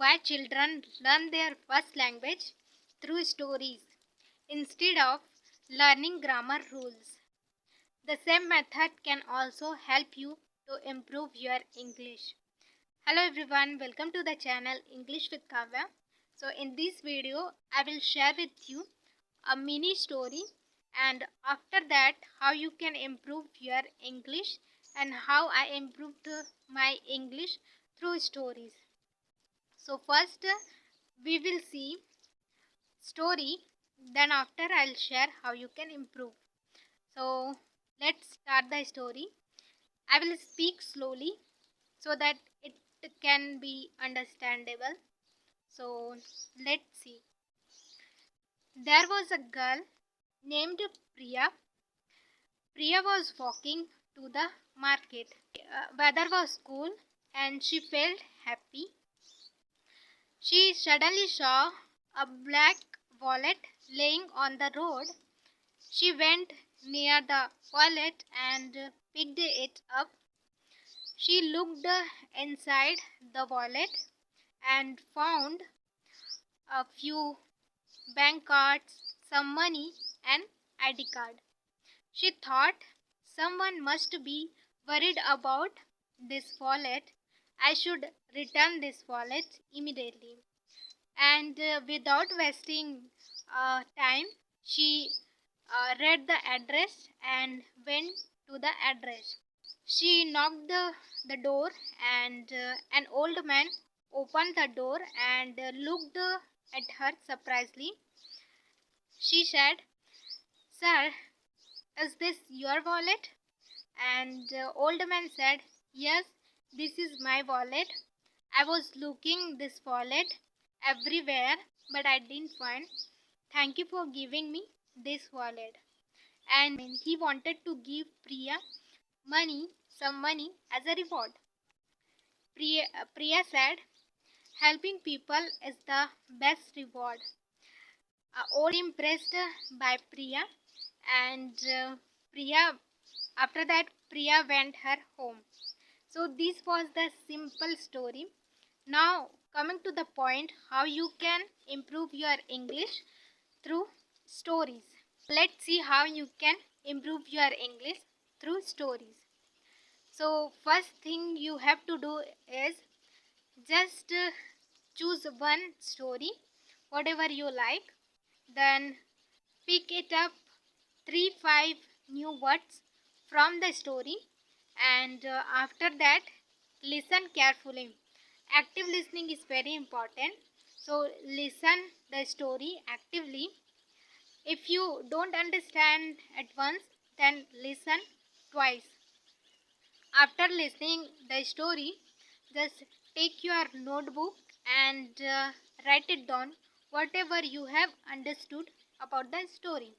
Why children learn their first language through stories instead of learning grammar rules. The same method can also help you to improve your English. Hello everyone, welcome to the channel English with Kavya. So in this video, I will share with you a mini story, and after that how you can improve your English and how I improved my English through stories. So first we will see story, then after I'll share how you can improve. So let's start the story. I will speak slowly so that it can be understandable. So let's see. There was a girl named Priya. Priya was walking to the market. Weather was cool and she felt happy. She suddenly saw a black wallet laying on the road. She went near the wallet and picked it up. She looked inside the wallet and found a few bank cards, some money, and ID card. She thought, someone must be worried about this wallet. I should return this wallet immediately. And without wasting time, she read the address and went to the address. She knocked the door, and an old man opened the door and looked at her surprisingly. She said, "Sir, is this your wallet?" And old man said, "Yes, this is my wallet. I was looking this wallet everywhere, but I didn't find. Thank you for giving me this wallet." And he wanted to give Priya some money as a reward. Priya said, "Helping people is the best reward." All impressed by Priya, and after that Priya went her home. So this was the simple story. Now coming to the point, how you can improve your English through stories. Let's see how you can improve your English through stories. So first thing you have to do is just choose one story, whatever you like, then pick it up 3-5 new words from the story, and after that listen carefully. Active listening is very important, so listen the story actively. If you don't understand at once, then listen twice. After listening the story, just take your notebook and write it down, whatever you have understood about the story.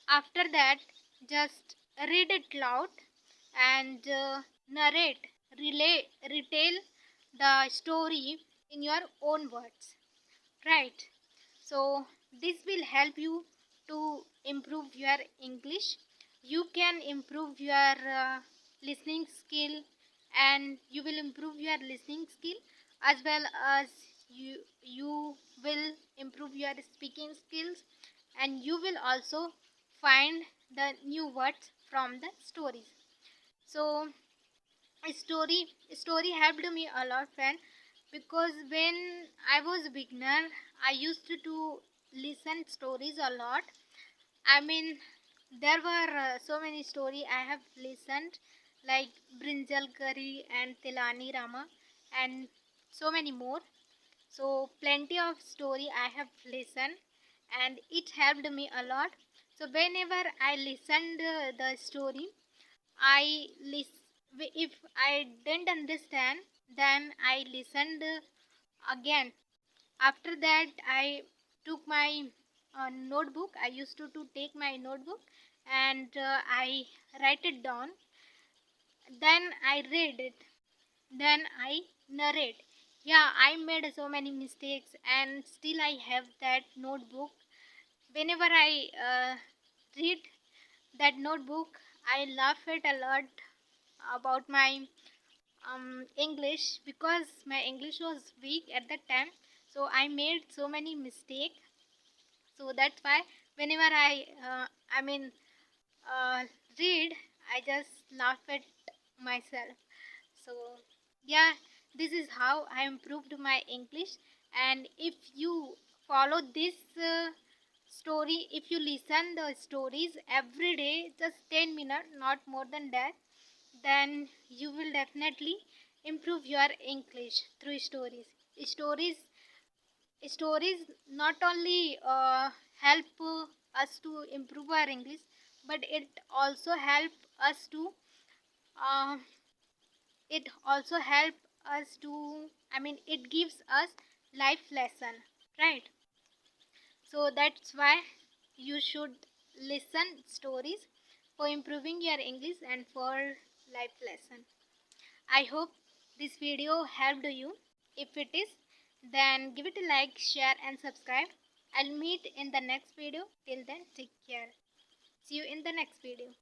After that, just read it loud and retell the story in your own words. Right? So this will help you to improve your English. You can improve your listening skill, and you will improve your listening skill as well as you will improve your speaking skills, and you will also find the new words from the stories. So story helped me a lot, friend, because when I was a beginner, I used to listen stories a lot. I mean, there were so many stories I have listened, like Brinjal Curry and Tilani Rama, and so many more. So plenty of story I have listened, and it helped me a lot. So whenever I listened the story, I if I didn't understand, then I listened again. After that, I took my notebook. I used to take my notebook and I write it down. Then I read it. Then I narrate. Yeah, I made so many mistakes, and still I have that notebook. Whenever I read that notebook, I laugh it a lot about my English, because my English was weak at that time, so I made so many mistakes. So that's why whenever I mean uh, read, I just laugh at myself. So yeah, this is how I improved my English. And if you follow this story, if you listen the stories every day, just 10 minutes, not more than that, then you will definitely improve your English through stories. Stories stories not only help us to improve our English, but uh, it also help us to, it gives us life lesson, right? So that's why you should listen stories for improving your English and for life lesson. I hope this video helped you. If it is, then give it a like, share and subscribe. I'll meet in the next video. Till then, take care. See you in the next video.